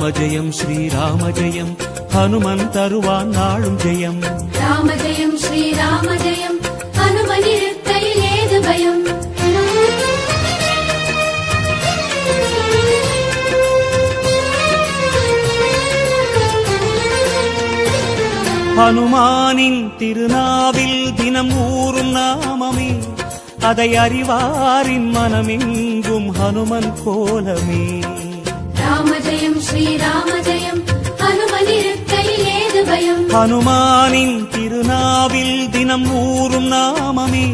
ராமஜெயம் ஸ்ரீராமஜெயம் ஹனுமன் தருவான் நாளும் ஜெயம். ராமஜெயம் ஸ்ரீராமஜெயம் ஹனுமன் இருக்கையில் ஏது பயம். ஹனுமானின் திருநாவில் தினம் ஊறும் நாமமே, அதை அறிவாரின் மனமெங்கும் ஹனுமன் கோலமே. ராமஜெயம் ஸ்ரீராமஜெயம் ஹனுமன் இருக்கையில் ஏது பயம். ஹனுமானின் திருநாவில் தினம் ஊறும் நாமமே,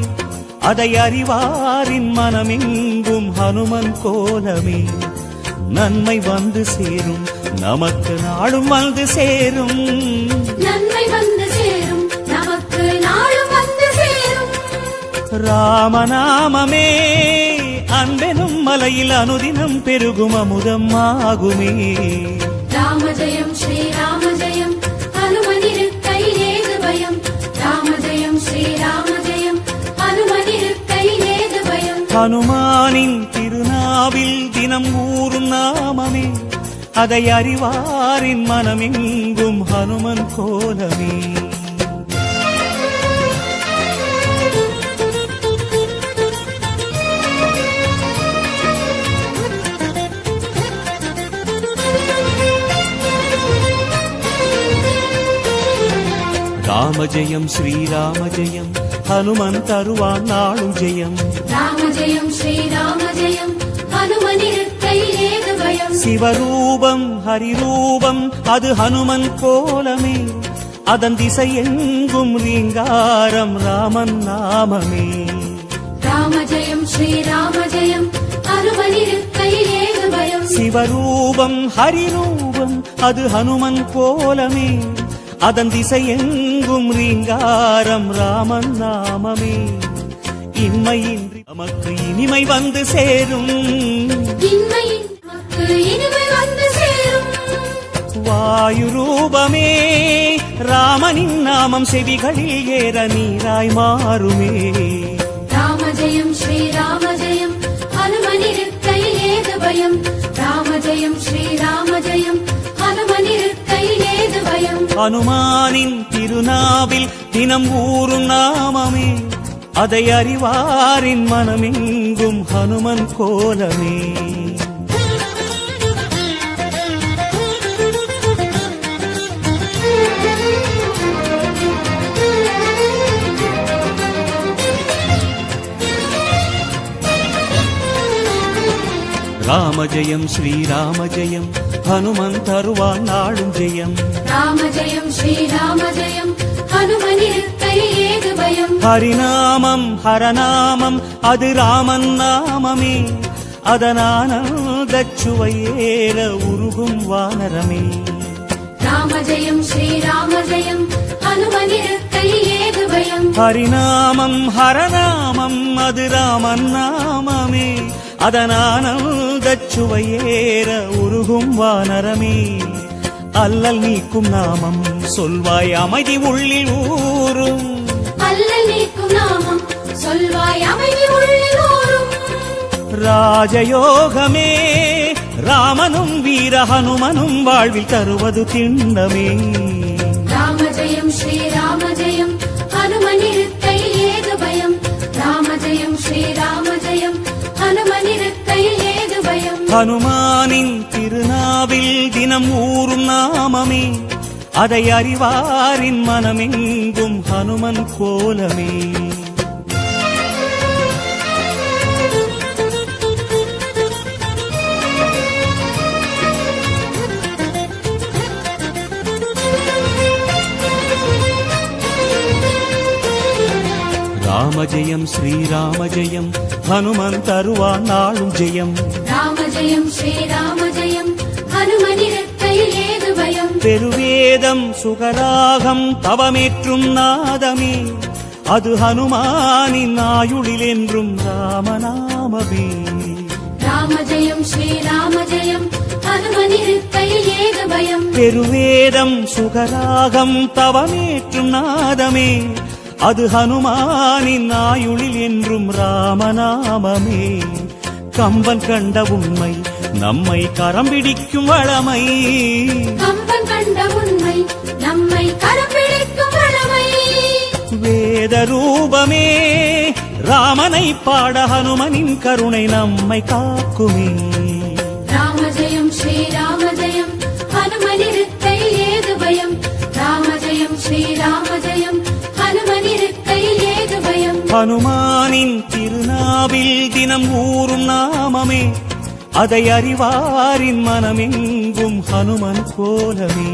அதை அறிவாரின் மனமெங்கும் ஹனுமன் கோலமே. நன்மை வந்து சேரும் நமக்கு நாளும் வந்து சேரும். நன்மை வந்து சேரும் நமக்கு நாளும் வந்து சேரும். ராமநாமமே அன்பெனும் மலையில் அனுதினம் பெருகும் அமுதம் ஆகுமே. ராமஜெயம் ஸ்ரீராமஜெயம் ஹனுமன் இருக்கையில் ஏது பயம். ராமஜெயம் ஸ்ரீராமஜெயம் ஹனுமன் இருக்கையில் ஏது பயம். ஹனுமானின் திருநாவில் தினம் ஊறும் நாமமே, அதை அறிவாரின் மனமெங்கும் ஹனுமன் கோலமே. ராமஜெயம் ஸ்ரீராமஜெயம் ஹனுமன் தருவான் நாளும் ஜெயம். ராமஜெயம் ஸ்ரீராமஜெயம் ஹனுமன் இருக்கையில் ஏது பயம். சிவரூபம் ஹரிரூபம் அது ஹனுமன் கோலமே, அதன் திசை எங்கும் ரீங்காரம் ராமன் நாமமே. ராமஜெயம் ஸ்ரீராமஜெயம் ஹனுமன் இருக்கையில் ஏது பயம். சிவரூபம் ஹரிரூபம் அது ஹனுமன் கோலமே, அதன் திசை எங்கும் ரீங்காரம் ராமன் நாமமே. இன்மையின்றி நமக்கு இனிமை வந்து சேரும். இன்மையின் நமக்கு இனிமை வந்து சேரும். வாயு ரூபமே ராமனின் நாமம் செவிகளில் ஏற நீராய் மாறுமே. ராமஜெயம் ஸ்ரீராமஜெயம் ஹனுமன் இருக்கையில் ஏது பயம். ராமஜெயம் ஸ்ரீராமஜெயம் ஹனுமன் இருக்கையில் ஏது பயம். ஹனுமானின் திருநாவில் தினம் ஊறும் நாமமே, அதை அறிவாரின் மனமெங்கும் ஹனுமன் கோலமே. ராமஜெயம் ஸ்ரீராமஜெயம் ஹனுமன் தருவான் நாளும் ஜெயம். ராமஜெயம் ஸ்ரீராமஜெயம் ஹனுமன் இருக்கையில் ஏது பயம். ஹரிநாமம் ஹரநாமம் அது ராமன் நாமமே, அதனானந்தச் சுவையேற உருகும் வானரமே. ராமஜெயம் ஸ்ரீராமஜெயம் ஹனுமன் இருக்கையில் ஏது பயம். ஹரிநாமம் ஹரநாமம் அது ராமன் நாமமே, அதனானந்தச் சுவையேற உருகும் வானரமே. அல்லல் நீக்கும் நாமம் சொல்வாய் அமைதி உள்ளில் ஊரும். அல்லல் நீக்கும் நாமம் சொல்வாய் அமைதி உள்ளில் ஊரும். ராஜயோகமே ராமனும் வீர ஹனுமனும் வாழ்வில் தருவது திண்ணமே. ராமஜெயம் ஸ்ரீராமஜெயம் ஹனுமன் இருக்கையில் ஏது பயம். ராமஜெயம் ஸ்ரீராமஜெயம் ஹனுமன் இருக்கையில் ஏது பயம். ஹனுமானின் திருநாவில் தினம் ஊறும் நாமமே, அதை அறிவாரின் மனமெங்கும் ஹனுமன் கோலமே. ராமஜெயம் ஸ்ரீராமஜெயம் ஹனுமன் தருவான் நாளும் ஜெயம். ராமஜெயம் ஸ்ரீராமஜெயம் ஹனுமன் இருக்கையில் ஏது பயம். பெருவேதம் சுகராகம் தவமேற்றும் நாதமே, அது ஹனுமானின் ஆயுளில் என்றும் ராமநாமமே. ராமஜெயம் ஸ்ரீராமஜெயம் ஹனுமன் இருக்கையில் ஏது பயம். பெருவேதம் சுகராகம் தவமேற்றும் நாதமே, அது ஹனுமானின் ஆயுளில் என்றும் ராமநாமமே. கம்பன் கண்ட உண்மை நம்மை கரம் பிடிக்கும் வளமை. கம்பன் கண்ட உண்மை நம்மை கரம் பிடிக்கும் வளமை. வேத ரூபமே ராமனை பாட ஹனுமனின் கருணை நம்மை காக்குமே. ராம ஜெயம் ஸ்ரீராம ஜெயம் ஹனுமனிருக்கை ஏது பயம். ராம ஜெயம் ஸ்ரீராம ஜெயம் ஹனுமனிருக்கை ஏது பயம். ஹனுமானின் திருநாவில் தினம் ஊறும் நாமமே, அதை அறிவாரின் மனமெங்கும் ஹனுமன் கோலமே.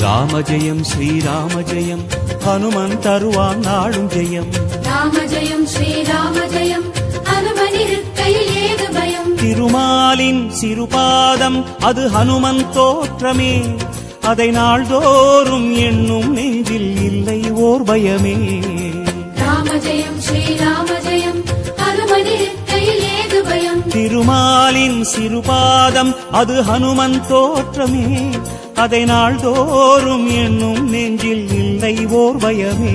ராம ஜெயம் ஸ்ரீராம ஜெயம் ஹனுமன் தருவான் நாடும் ஜெயம். ராம ஜெயம் ஸ்ரீராம ஜெயம் ஹனுமனிருக்கையில் ஏது பயம். திருமாலின் சிறுபாதம் அது ஹனுமன் தோற்றமே, அதை நாள்தோறும் எண்ணும் நெஞ்சில் இல்லை ஓர் பயமே. ராம ஜெயம் ஸ்ரீராம ஜெயம் ஹனுமனிருக்கையில் ஏது பயம். திருமாலின் சிறுபாதம் அது ஹனுமன் தோற்றமே, அதை நாள்தோறும் எண்ணும் நெஞ்சில் இல்லை ஓர் பயமே.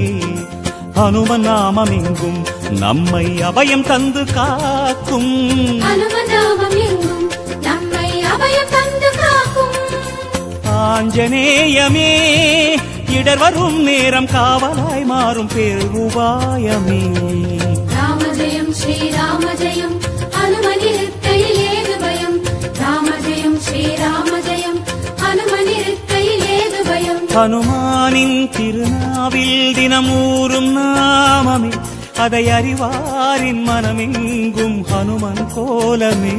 ஹனுமன் நாமம் எங்கும் நம்மை அபயம் தந்து காக்கும். ஹனுமன் நாமம் எங்கும் நம்மை அபயம் தந்து காக்கும். ஆஞ்சநேயமே இடர் வரும் நேரம் காவலாய் மாறும் பேருபாயமே. ராம ஜெயம் ஸ்ரீராம ஜெயம் ஹனுமனிருக்கையில் ஏது பயம். ராம ஜெயம் ஸ்ரீராம ஜெயம் ஹனுமனிருக்கையில் ஏது பயம். ஹனுமானின் திருநாவில் தினமூறும் நாமமே, அதை அறிவாரின் மனமெங்கும் ஹனுமன் கோலமே.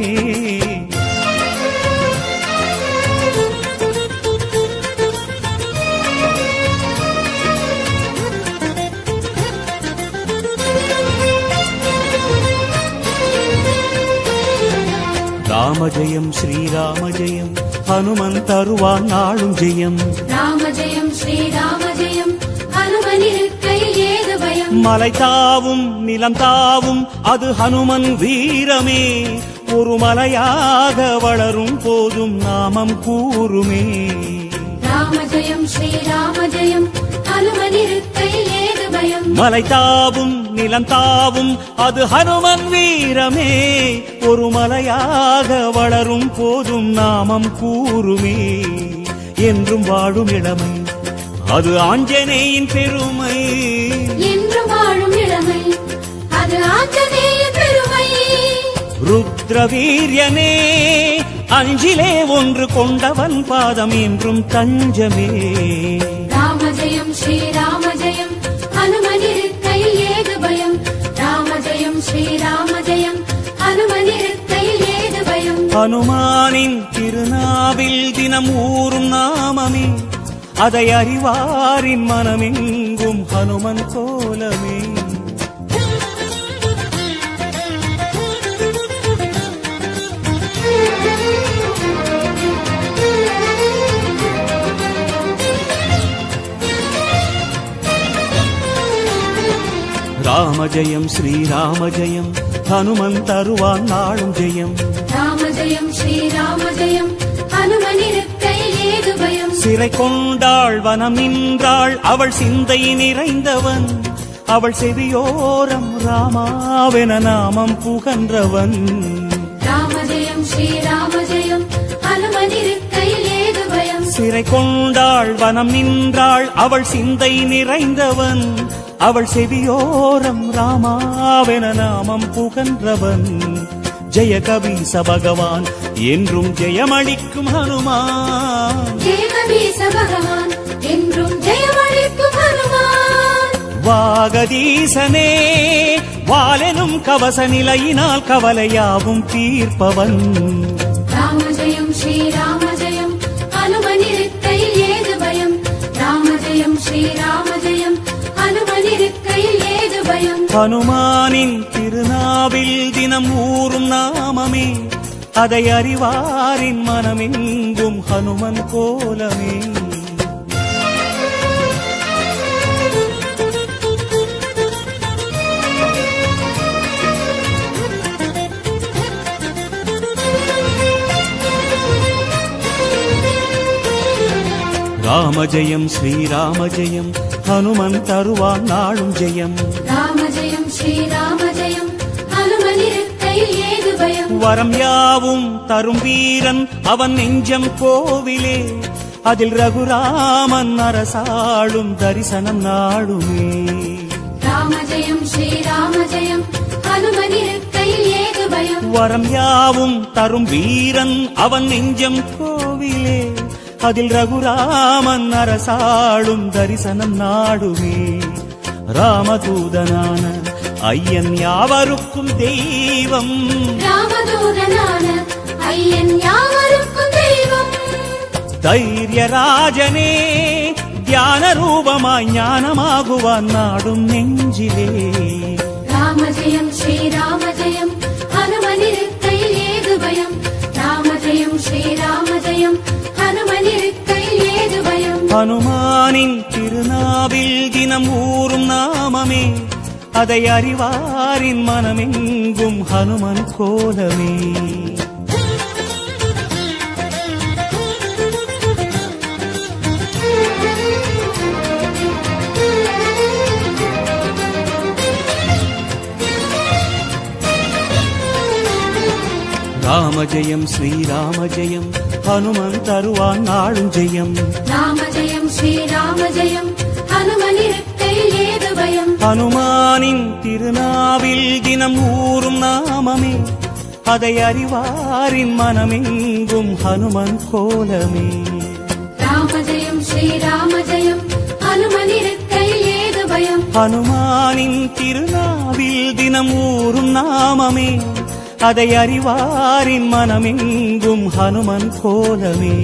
ராம ஜெயம் ஸ்ரீராம ஜெயம் ஹனுமன் தருவான் நாளும் ஜெயம். ராம ஜெயம் ஸ்ரீராம ஜெயம் ஹனுமனிருக்கையில் ஏது பயம். மலை தாவும் நிலம் தாவும் அது ஹனுமன் வீரமே, ஒரு மலையாக வளரும் போதும் நாமம் கூறுமே. ராம ஜெயம் ஸ்ரீராம ஜெயம் ஹனுமனிருக்கையில் ஏது பயம். மலை தாவும் நிலம் தாவும் அது ஹனுமன் வீரமே, ஒரு மலையாக வளரும் போதும் நாமம் கூறுமே. என்றும் வாழும் இளமை அது ஆஞ்சநேயின் பெருமை. என்றும் வாழும் இளமை அது ஆஞ்சநேயின் பெருமை. ருத்ர வீரியனே அஞ்சிலே ஒன்று கொண்டவன் பாதம் என்றும் தஞ்சமே. ராம ஜெயம் ஸ்ரீராம ஜெயம் ஹனுமனிருக்கையில் ஏது பயம். ராம ஜெயம் ஸ்ரீராம ஜெயம் ஹனுமனிருக்கையில் ஏது பயம். ஹனுமானின் திருநாவில் தினம் ஊறும் நாமமே, அதை அறிவாரின் மனமெங்கும் ஹனுமன் கோலமே. ராம ஜெயம் ஸ்ரீராம ஜெயம் ஹனுமன் தருவான் நாளும் ஜெயம். ராம ஜெயம் ஸ்ரீராம ஜெயம் ஹனுமனிருக்கையில் ஏது பயம். சிறை கொண்டாள் வனம் நின்றாள் அவள் சிந்தை நிறைந்தவன், அவள் செவியோரம் ராமாவென நாமம் புகன்றவன். ராம ஜெயம் ஸ்ரீராம ஜெயம் ஹனுமனிருக்கையில் ஏது பயம். சிறை கொண்டாள் வனம் நின்றாள் அவள் சிந்தை நிறைந்தவன், அவள் செவியோரம் ராமாவென நாமம் புகன்றவன். ஜெய கபீச பகவான் என்றும் ஜெயமளிக்கும் ஹனுமான். ஜெய கபீச பகவான் என்றும் ஜெயமளிக்கும் ஹனுமான். வாகதீசனே வாலெனும் கவச நிலையினால் கவலையாவும் தீர்ப்பவன். ராம ஜெயம் ஸ்ரீராம ஜெயம் ஹனுமனிருக்கையில் ஏது பயம். ராம ஜெயம் ஸ்ரீராம ஜெயம் ஹனுமனிருக்கையில் ஏது பயம். ஹனுமானின் திருநாவில் தினம் ஊறும் நாமமே, அதை அறிவாரின் மனமெங்கும் ஹனுமன் கோலமே. ராம ஜெயம் ஸ்ரீராம ஜெயம் ஹனுமன் தருவான் நாளும் ஜெயம் ராம ஜெயம் ஸ்ரீராம ஜெயம் ஹனுமனிருக்கையில் ஏது பயம் வரம் யாவும் தரும் வீரன் அவன் நெஞ்சம் கோவிலே அதில் ரகுராமன் அரசாளும் தரிசனம் நாடுமே ராம ஜெயம் ஸ்ரீராம ஜெயம் ஹனுமனிருக்கையில் ஏது பயம் வரம் யாவும் தரும் வீரன் அவன் நெஞ்சம் கோவிலே அதில் ரகுராமன் அரசாளும் தரிசனம் நாடுமே ராமதூதனான ஐயன் யாவருக்கும் தெய்வம் ராமதூதனான ஐயன் யாவருக்கும் தெய்வம் தைரியராஜனே தியான ரூபமாய் ஞானமாகுவான் நாடும் நெஞ்சிலே ராம ஜெயம் ஸ்ரீராம ஜெயம் ஹனுமனிருக்கையில் ஏது பயம் ராம ஜெயம் ஸ்ரீராம ஜெயம் ஹனுமனிருக்கையில் ஏது பயம் ஹனுமானின் திருநாவில் தினம் ஊறும் நாமமே அதை அறிவாரின் மனமெங்கும் ஹனுமன் கோலமே ராம ஜெயம் ஸ்ரீராம ஜெயம் ஹனுமன் தருவான் நாளும் ஜெயம் ராம ஜெயம் ஸ்ரீராம ஜெயம் ஹனுமனிருக்கையில் ஏது பயம் ஹனுமானின் திருநாவில் தினம் ஊறும் நாமமே அதை அறிவாரின் மனமெங்கும் ஹனுமன் கோலமே ராம ஜெயம் ஸ்ரீராம ஜெயம் ஹனுமனிருக்கையில் ஏது பயம் ஹனுமானின் திருநாவில் தினம் ஊறும் நாமமே அதை அறிவாரின் மனமெங்கும் ஹனுமன் கோலமே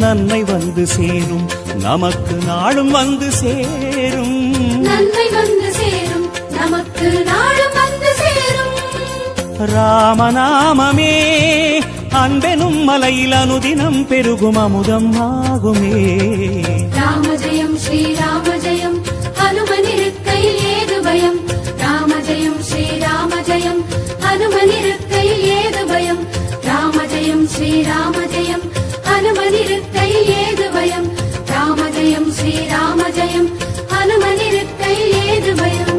நன்மை வந்து சேரும் நமக்கு நாளும் வந்து சேரும் நன்மை வந்து சேரும் நமக்கு நாளும் வந்து சேரும் ராமநாமமே அன்பெனும் மலையில் அனுதினம் பெருகும் அமுதம் ஆகுமே ராம ஜெயம் ஸ்ரீராம ஜெயம் ஹனுமனிருக்கையில் ஏது பயம் ராம ஜெயம் ஸ்ரீராம ஜெயம் ஹனுமனிருக்கையில் ஏது பயம் ராம ஜெயம் ஸ்ரீராம ஜெயம் ஹனுமனிருக்கையில் ஏது பயம் ராம ஜெயம் ஸ்ரீராம ஜெயம் ஹனுமனிருக்கையில் ஏது பயம்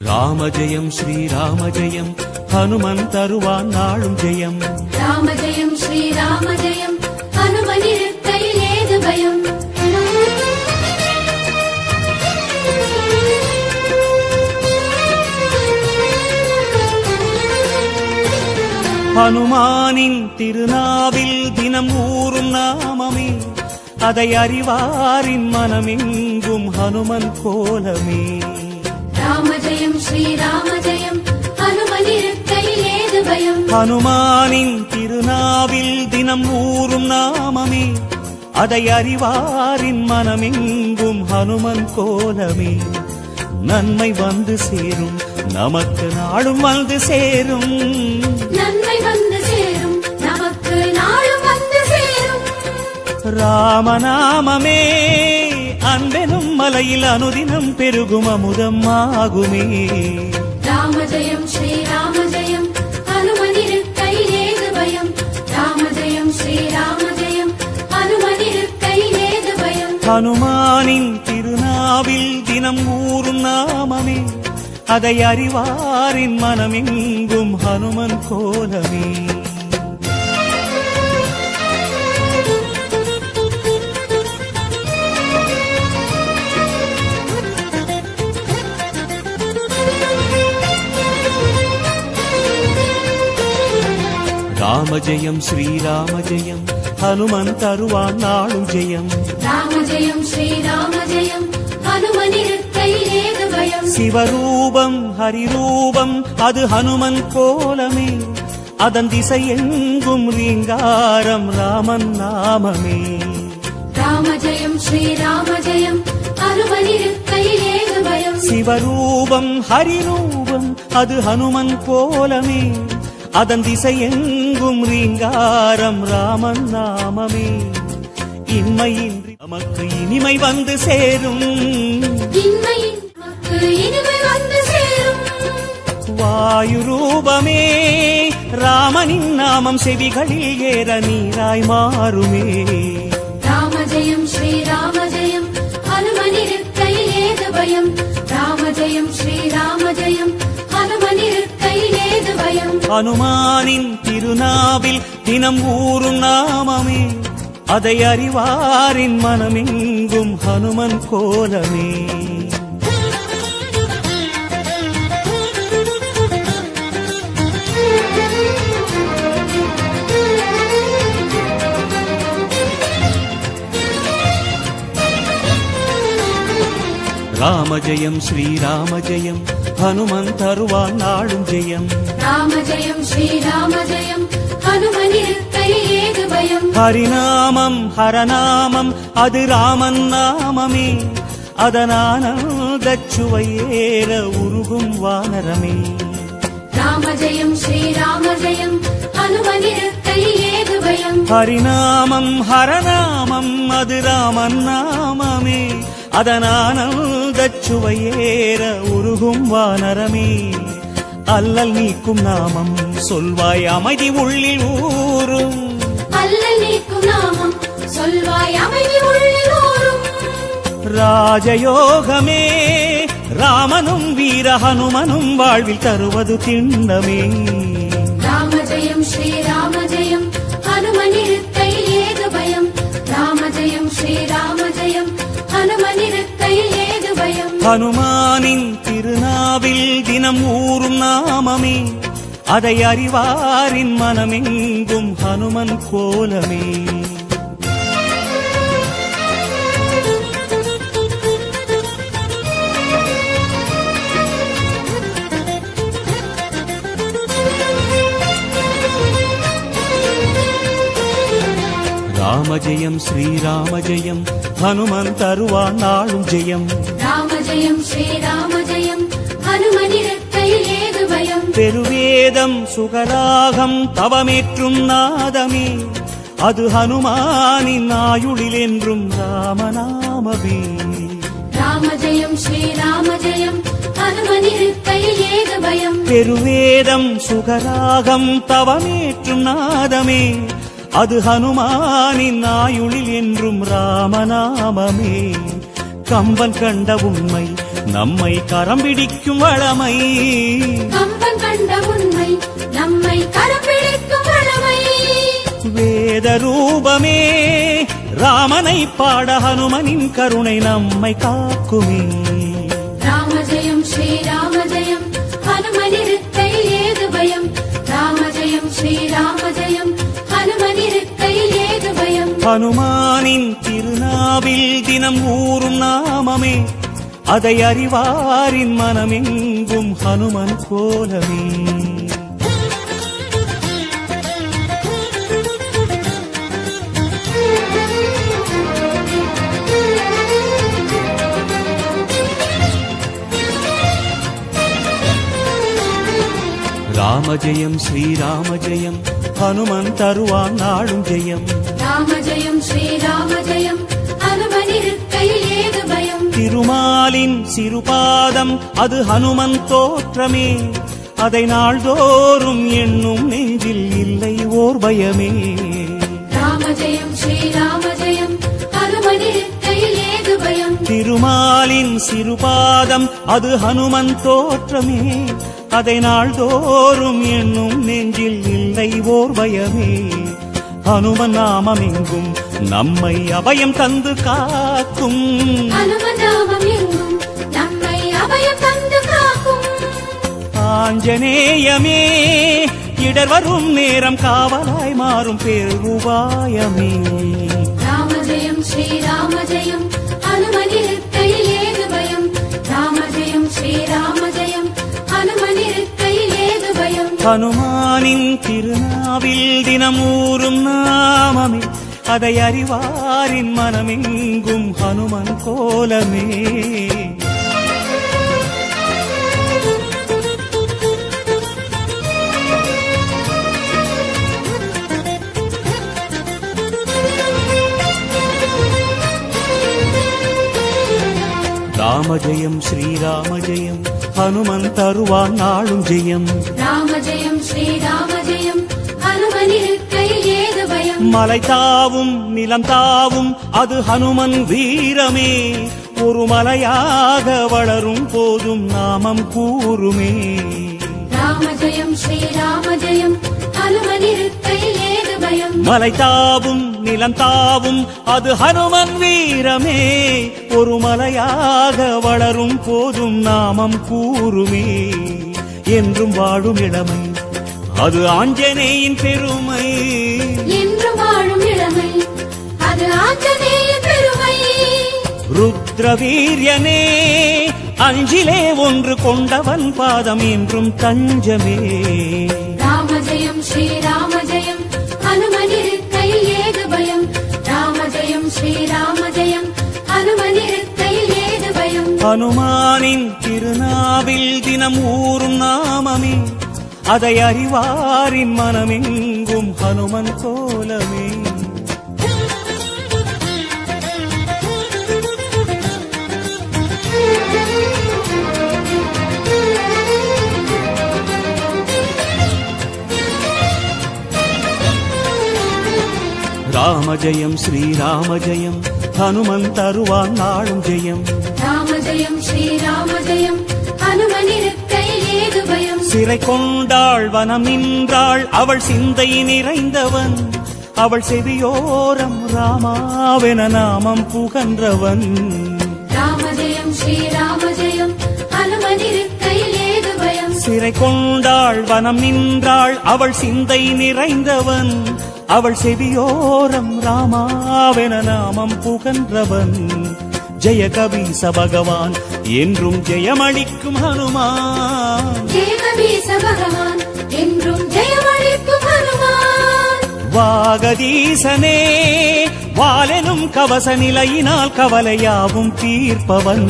ராம ஜெயம் ஸ்ரீராம ஜெயம் ஹனுமன் தருவான் நாளும் ஜெயம். ராம ஜெயம் ஸ்ரீராம ஜெயம் ஹனுமன் இருக்கையில் ஏது பயம். ஹனுமானின் திருநாவில் தினம் ஊறும் நாமமே, அதை அறிவாரின் மனமெங்கும் ஹனுமன் கோலமே. ராம ஜெயம் ஸ்ரீராம ஜெயம் ஹனுமன் இருக்கையில் ஏது பயம். ஹனுமானின் திருநாவில் தினம் ஊறும் நாமமே, அதை அறிவாரின் மனமெங்கும் ஹனுமன் கோலமே. நன்மை வந்து சேரும் நமக்கு நாளும் வந்து சேரும், நன்மை வந்து சேரும் நமக்கு நாளும் வந்து சேரும். ராமநாமமே அன்பெனும் மலையில் அனுதினம் பெருகும் அமுதம் ஆகுமே. ராம ஜெயம் ஸ்ரீராம ஜெயம் ஹனுமன் இருக்கையில் ஏது பயம். ராம ஜெயம் ஸ்ரீராம ஜெயம் ஹனுமன் இருக்கையில் ஏது பயம். ஹனுமானின் திருநாவில் தினம் ஊறும் நாமமே, அதை அறிவாரின் மனமெங்கும் ஹனுமன் கோலமே. ராம ஜெயம் ஸ்ரீராம ஜெயம் ஹனுமன் தருவான் நாளும் ஜெயம். ராம ஜெயம் ஸ்ரீராம ஜெயம் ஹனுமன் இருக்கையில் ஏது பயம். சிவரூபம் ஹரிரூபம் அது ஹனுமன் கோலமே, அதன் திசை எங்கும் ரீங்காரம் ராமன் நாமமே. ராம ஜெயம் ஸ்ரீராம ஜெயம் ஹனுமன் இருக்கையில் ஏது பயம். சிவரூபம் ஹரிரூபம் அது ஹனுமன் கோலமே, அதன் திசை எங்கும் ரீங்காரம் ராமன் நாமமே. இன்மையின்றி நமக்கு இனிமை வந்து சேரும், இன்மையின் நமக்கு இனிமை வந்து சேரும். வாயு ரூபமே ராமனின் நாமம் செவிகளில் ஏற நீராய் மாறுமே. ராம ஜெயம் ஸ்ரீராம ஜெயம் ஹனுமன் இருக்கையில் ஏது பயம். ராம ஜெயம் ஸ்ரீராம ஜெயம் ஹனுமன் இருக்கையில் ஏது பயம். ஹனுமானின் திருநாவில் தினம் ஊறும் நாமமே, அதை அறிவாரின் மனமெங்கும் ஹனுமன் கோலமே. ராம ஜெயம் ஸ்ரீராம ஜெயம் ஹனுமன் தருவான் நாளும் ஜெயம். ராம ஜெயம் ஸ்ரீராம ஜெயம் ஹனுமன் இருக்கையில் ஏது பயம். ஹரிநாமம் ஹரநாமம் அது ராமன் நாமமே, அதனானந்தச் சுவையேற உருகும் வானரமே. ராம ஜெயம் ஸ்ரீராம ஜெயம் ஹனுமன் இருக்கையில் ஏது பயம். ஹரிநாமம் ஹரநாமம் அது ராமன் நாமமே, அதனானந்தச் சுவையேற உருகும் வானரமே. அல்லல் நீக்கும் நாமம் சொல்வாய் அமைதி உள்ளில் ஊரும், அல்லல் நீக்கும் நாமம் சொல்வாய் அமைதி உள்ளில் ஊரும். ராஜயோகமே ராமனும் வீர ஹனுமனும் வாழ்வில் தருவது திண்ணமே. ராம ஜெயம் ஸ்ரீராம ஜெயம் ஹனுமன் இருக்கையில் ஏது பயம். ராம ஜெயம் ஸ்ரீராம ஜெயம் ஹனுமன் இருக்கையில் ஏது பயம். ஹனுமானின் திருநாவில் தினம் ஊறும் நாமமே, அதை அறிவாரின் மனமெங்கும் ஹனுமன் கோலமே. ராம ஜெயம் ஸ்ரீராம ஜெயம் ஹனுமன் தருவான் நாளும் ஜெயம். ராம ஜெயம் ஸ்ரீராம ஜெயம் ஹனுமன் இருக்கையில் ஏது பயம். பெருவேதம் சுகராகம் தவமேற்றும் நாதமே, அது ஹனுமானின் ஆயுளில் என்றும் ராமநாமமே. ராம ஜெயம் ஸ்ரீராம ஜெயம் ஹனுமன் இருக்கையில் ஏது பயம். பெருவேதம் சுகராகம் தவமேற்றும் நாதமே, அது ஹனுமானின் ஆயுளில் என்றும் ராமநாமமே. கம்பன் கண்ட உண்மை நம்மை கரம் பிடிக்கும் வளமை. கம்பன் கண்ட உண்மை நம்மை கரம் பிடிக்கும் வளமை. வேத ரூபமே ராமனை பாட ஹனுமனின் கருணை நம்மை காக்குமே. ராம ஜெயம் ஸ்ரீராம ஜெயம் ஹனுமனிருக்கை ஏது பயம். ராம ஜெயம் ஸ்ரீராம ஜெயம் ஹனுமனிருக்கை ஏது பயம். ஹனுமானின் திருநாவில் தினம் ஊறும் நாமமே, அதை அறிவாரின் மனமெங்கும் ஹனுமன் கோலமே. ராம ஜெயம் ஸ்ரீராம ஜெயம் ஹனுமன் தருவான் நாளும் ஜெயம். ராம ஜெயம் ஸ்ரீராம ஜெயம் ஹனுமனிருக்கையில் ஏது பயம். திருமாலின் சிறுபாதம் அது ஹனுமன் தோற்றமே, அதை நாள்தோறும் எண்ணும் நெஞ்சில் இல்லை ஓர் பயமே. ராம ஜெயம் ஸ்ரீராம ஜெயம் ஹனுமனிருக்கையில் ஏது பயம். திருமாலின் சிறுபாதம் அது ஹனுமன் தோற்றமே, அதை நாள்தோறும் எண்ணும் நெஞ்சில் இல்லை ஓர் பயமே. ஹனுமன் நாமம் எங்கும் நம்மை அபயம் தந்து காக்கும். ஹனுமன் நாமம் எங்கும் நம்மை அபயம் தந்து காக்கும். ஆஞ்சநேயமே இடர் வரும் நேரம் காவலாய் மாறும் பேருபாயமே. ராம ஜெயம் ஸ்ரீராம ஜெயம் ஹனுமனிருக்கையில் ஏது பயம். ராம ஜெயம் ஸ்ரீராம ஜெயம் ஹனுமனிருக்கையில் ஏது பயம். ஹனுமானின் திருநாவில் தினமூறும் நாமமே, அதை அறிவாரின் மனமெங்கும் ஹனுமன் கோலமே. ராம ஜெயம் ஸ்ரீராம ஜெயம் ஹனுமன் தருவான் நாளும் ஜெயம். ராம ஜெயம் ஸ்ரீராம ஜெயம் ஹனுமனிருக்கையில் ஏது பயம். மலை தாவும் நிலம் தாவும் அது ஹனுமன் வீரமே, ஒரு மலையாக வளரும் போதும் நாமம் கூறுமே. ராம ஜெயம் ஸ்ரீராம ஜெயம் ஹனுமனிருக்கையில் ஏது பயம். மலை தாவும் நிலம் தாவும் அது ஹனுமன் வீரமே, ஒரு மலையாக வளரும் போதும் நாமம் கூறுமே. என்றும் வாழும் இளமை அது ஆஞ்சநேயின் பெருமை. என்றும் வாழும் இளமை அது ஆஞ்சநேயின் பெருமை. ருத்ரவீரியனே அஞ்சிலே ஒன்று கொண்டவன் பாதம் என்றும் தஞ்சமே. ராம ஜெயம் ஸ்ரீராம ஜெயம் ஹனுமனிருக்கையில் ஏது பயம். ராம ஜெயம் ஸ்ரீராம ஜெயம் ஹனுமனிருக்கையில் ஏது பயம். ஹனுமானின் திருநாவில் தினம் ஊறும் நாமமே, அதை அறிவாரின் மனமெங்கும் ஹனுமன் கோலமே. ராம ஜெயம் ஸ்ரீராம ஜெயம் ஹனுமன் தருவான் நாளும் ஜெயம். ராம ஜெயம் ஸ்ரீராம ஜெயம் ஹனுமனிருக்கையில் ஏது பயம். சிறை கொண்டாள் வனம் நின்றாள் அவள் சிந்தை நிறைந்தவன், அவள் செவியோரம் ராமாவென நாமம் புகன்றவன். ராம ஜெயம் ஸ்ரீராம ஜெயம் ஹனுமனிருக்கையில் ஏது பயம். சிறை கொண்டாள் வனம் நின்றாள் அவள் சிந்தை நிறைந்தவன், அவள் செவியோரம் ராமாவென நாமம் புகன்றவன். ஜெய கபீச பகவான் என்றும் ஜெயமளிக்கும் ஹனுமான். ஜெய கபீச பகவான் என்றும் ஜெயமளிக்கும் ஹனுமான். வாகதீசனே வாலெனும் கவச நிலையினால் கவலையாவும் தீர்ப்பவன்.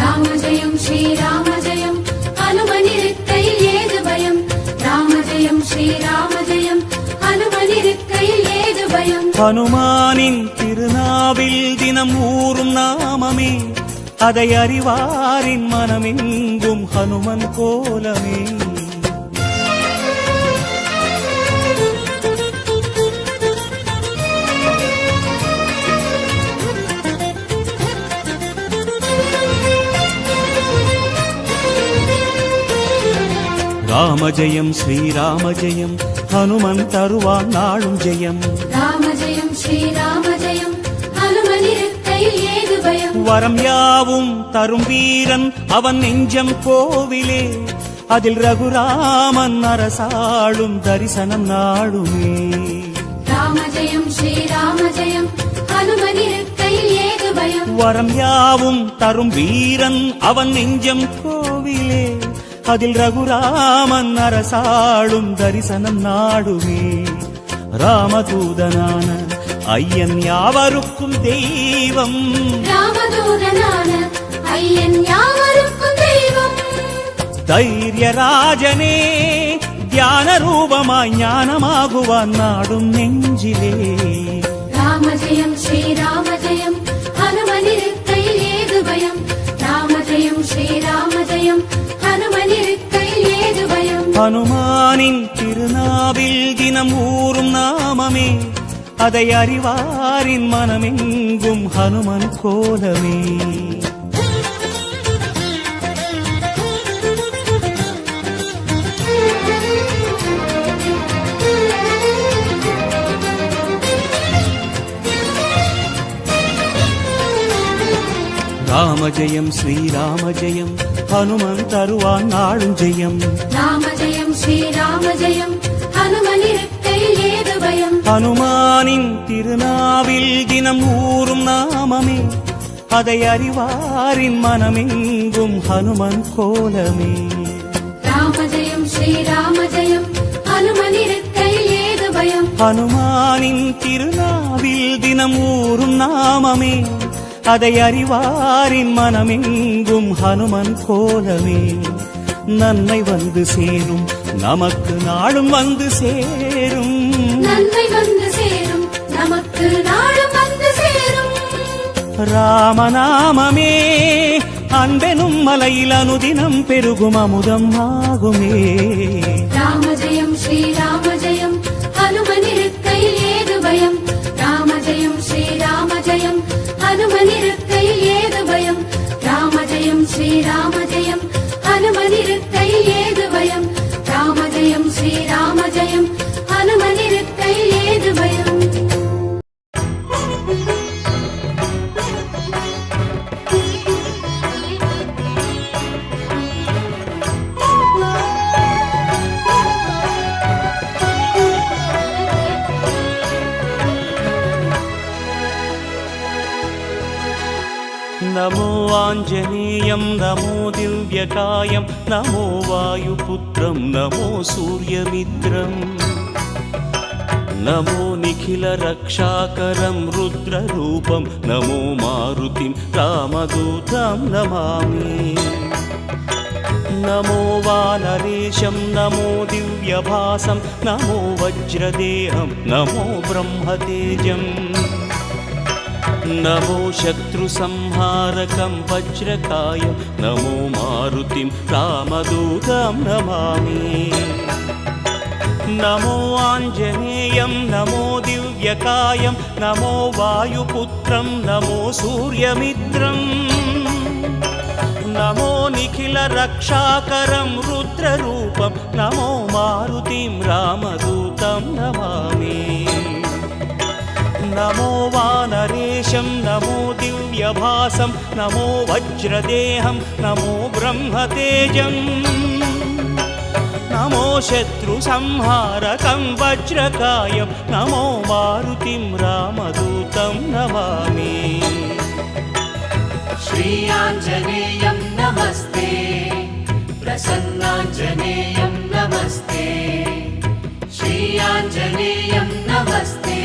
ராம ஜெயம் ஸ்ரீராம ஜெயம் ஹனுமனிருக்கையில் ஏது பயம். ராம ஜெயம் ஸ்ரீராம ஜெயம் ஹனுமனிருக்கையில் ஏது பயம். ஹனுமானின் திருநாவில் தினம் ஊறும் நாமமே, அதை அறிவாரின் மனமெங்கும் ஹனுமன் கோலமே. ராம ஜெயம் ஸ்ரீராம ஜெயம் ஹனுமன் தருவான் நாளும் ஜெயம். ராம ஜெயம் ஸ்ரீராம ஜெயம் ஹனுமனிருக்கையில் ஏது பயம். வரம் யாவும் தரும் வீரன் அவன் நெஞ்சம் கோவிலே, அதில் ரகுராமன் அரசாளும் தரிசனம் நாடுமே. ராம ஜெயம் ஸ்ரீராம ஜெயம் ஹனுமனிருக்கையில் ஏது பயம். வரம் யாவும் தரும் வீரன் அவன் நெஞ்சம் கோவிலே, அதில் ரகுராமன் அரசாளும் தரிசனம் நாடுமே. ராமதூதனான ஐயன் யாவருக்கும் தெய்வம், ராமதூதனான ஐயன் யாவருக்கும் தெய்வம். தைரியராஜனே தியான ரூபமாய் ஞானமாகுவான் நாடும் நெஞ்சிலே. ராம ஜெயம் ஸ்ரீராம ஜெயம் ஹனுமனிருக்கையில் ஏது பயம். ராம ஜெயம் ஸ்ரீராம ஜெயம் ஹனுமனிருக்கையில் ஏது பயம். ஹனுமானின் திருநாவில் தினம் ஊறும் நாமமே, அதை அறிவாரின் மனமெங்கும் ஹனுமன் கோலமே. ராம ஜெயம் ஸ்ரீராம ஜெயம் ஹனுமன் தருவான் நாளும் ஜெயம். ராம ஜெயம் ஸ்ரீராம ஜெயம் ஹனுமனிருக்கையில் ஏது பயம். ஹனுமானின் திருநாவில் தினம் ஊறும் நாமமே, அதை அறிவாரின் மனமெங்கும் ஹனுமன் கோலமே. ராம ஜெயம் ஸ்ரீராம ஜெயம் ஹனுமனிருக்கையில் ஏது பயம். ஹனுமானின் திருநாவில் தினம் ஊறும் நாமமே, அதை அறிவாரின் மனமெங்கும் ஹனுமன் கோலமே. நன்மை வந்து சேரும் நமக்கு நாளும் வந்து சேரும், நன்மை வந்து சேரும் நமக்கு நாளும் வந்து சேரும். ராமநாமமே அன்பெனும் மலையில் அனுதினம் பெருகும் அமுதம் ஆகுமே. ராம ஜெயம் ஸ்ரீராம ஜெயம் ஹனுமனிருக்கையில் ஏது பயம். ராம ஜெயம் ஸ்ரீராம ஜெயம் ஹனுமனிருக்கையில் ஏது பயம். ராம ஜெயம் ஸ்ரீராம ஜெயம் ஹனுமனிருக்கையில் ஏது பயம். ராம ஜெயம் ஸ்ரீராம ஜெயம் ஹனுமனிருக்கையில் ஏது பயம். நமோ ஆஞ்சநேயம் நமோ திவ்யகாயம் நமோ வாயுபுத்திரம் நமோ சூரியமித்ரம் நமோ நிఖில ரக்ஷாகரம் ருத்ரரூபம் நமோ மாருதிம் ராமதூதம் நமாமி. நமோ வானரேஷம் நமோ திவ்யபாசம் நமோ வஜ்ரதேஹம் நமோ ब्रह्मतेजम् नमो शत्रुसंहारकं वज्रकायं नमो मारुतिं रामदूतं नमामि. नमो आञ्जनेयं नमो दिव्यकायं नमो वायुपुत्रं नमो सूर्यमित्रम् नमो निखिलरक्षाकरं रुद्ररूपं नमो मारुतिं रामदूतं नमामि. नमो वानरेशं नमो दिव्यभासं नमो वज्रदेहं नमो ब्रह्मतेजम् नमो शत्रुसंहारकं वज्रकायं नमो मारुतिं रामदूतं नमामि. श्री आञ्जनेयं नमस्ते प्रसन्नाञ्जनेयं नमस्ते श्री आञ्जनेयं नमस्ते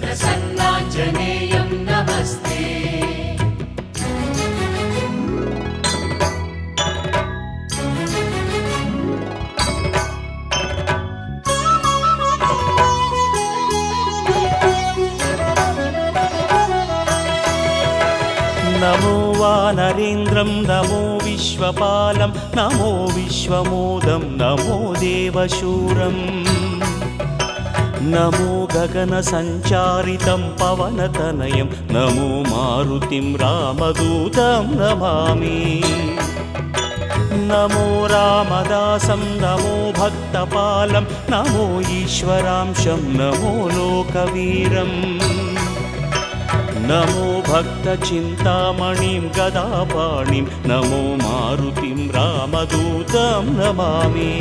प्रसन्नाञ्जनेयं नमस्ते. नमो वानरेन्द्रं नमो विश्वपालं नमो विश्वमोदं नमो देवशूरम् नमो गगनसञ्चारितं पवनतनयं नमो मारुतिं रामदूतं नमामि. నమో రామదాసం నమో భక్తపాలం నమో ఈశ్వరాంశం నమో లోకవీరం నమో భక్తచింతామణిం గదాపాణిం నమో మారుతిం రామదూతం నమామి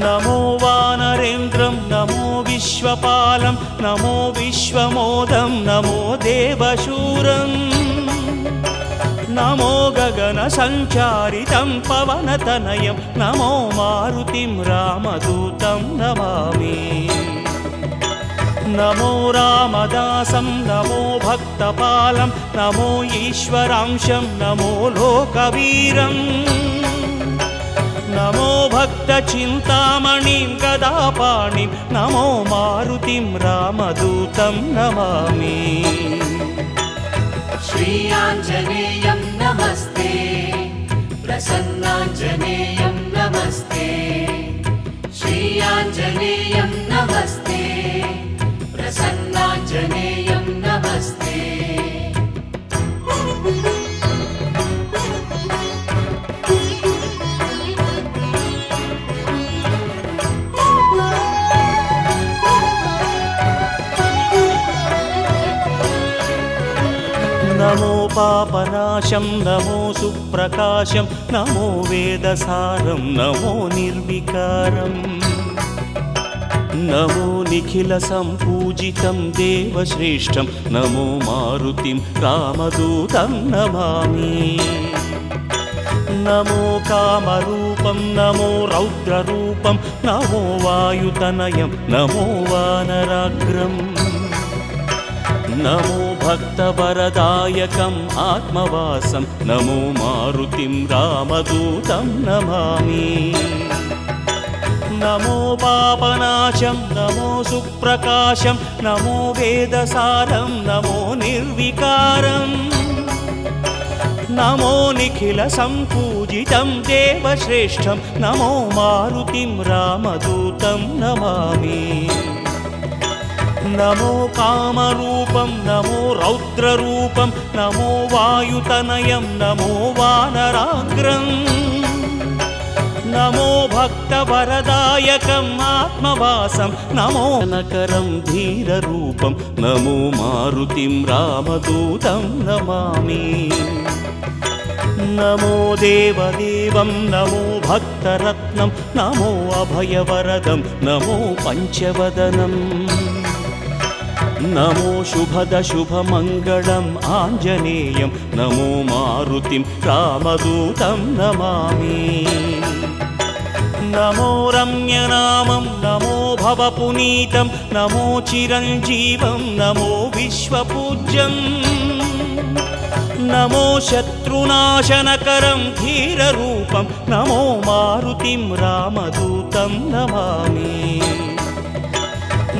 నమో వానరేంద్రం నమో విశ్వపాలం నమో విశ్వమోదం నమో దేవశూరం నమో గగన సంచారితం పవనతనయం నమో మారుతిం రామదూతం నమామి నమో రామదాసం నమో భక్తపాలం నమో ఈశ్వరాంశం నమో లోకవీరం నమో భక్తచింతామణిం గదాపాణిం నమో మారుతిం రామదూతం నమామి श्रीयाञ्जनेयं नमस्ते प्रसन्नाञ्जनेयं नमस्ते श्रीयाञ्जनेयं नमस्ते प्रसन्नाञ्जनेयं नमस्ते నమో పాపనాశం నమో సుప్రకాశం నమో వేదసారం నమో నిర్వికారం నమో నిఖిల సంపూజితం దేవశ్రేష్టం నమో మారుతిం రామదూతం నమామి నమో కామరూపం నమో రౌద్రరూపం నమో వాయుతనయం నమో వానరాగ్రం నమో భక్తవరదాయకం ఆత్మవాసం నమో మారుతిం రామదూతం నమామి నమో పాపనాశం నమో సుప్రకాశం నమో వేదసారం నమో నిర్వికారం నమో నిఖిల సంపూజితం దేవశ్రేష్టం నమో మారుతిం రామదూతం నమామి నమో కామరూపం నమో రౌద్రరూపం నమో వాయుతనయం నమో వానరాగ్రం నమో భక్తవరదాయకం ఆత్మవాసం నమో నకరం ధీరరూపం నమో మారుతిం రామదూతం నమామి నమో దేవదేవం నమో భక్తరత్నం నమో అభయవరదం నమో పంచవదనం నమో శుభద శుభమంగళం ఆంజనేయం నమో మారుతిం రామదూతం నమామి నమో రమ్యనామం నమో భవపునీతం నమో చిరంజీవం నమో విశ్వపూజ్యం నమో శత్రునాశనకరం ధీరరూపం నమో మారుతిం రామదూతం నమామి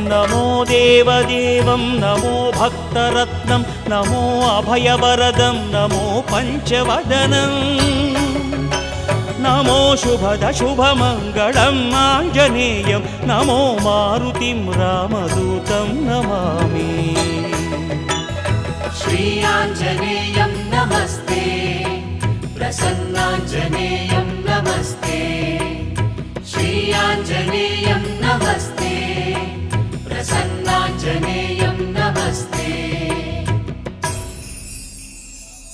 నమో దేవదేవం నమో భక్తరత్నం నమో అభయవరదం నమో పంచవదనం నమో శుభద శుభమంగళం ఆంజనేయం నమో మారుతిం రామదూతం నమామి श्रीयाञ्जनेयं नमस्ते प्रसन्नाञ्जनेयं नमस्ते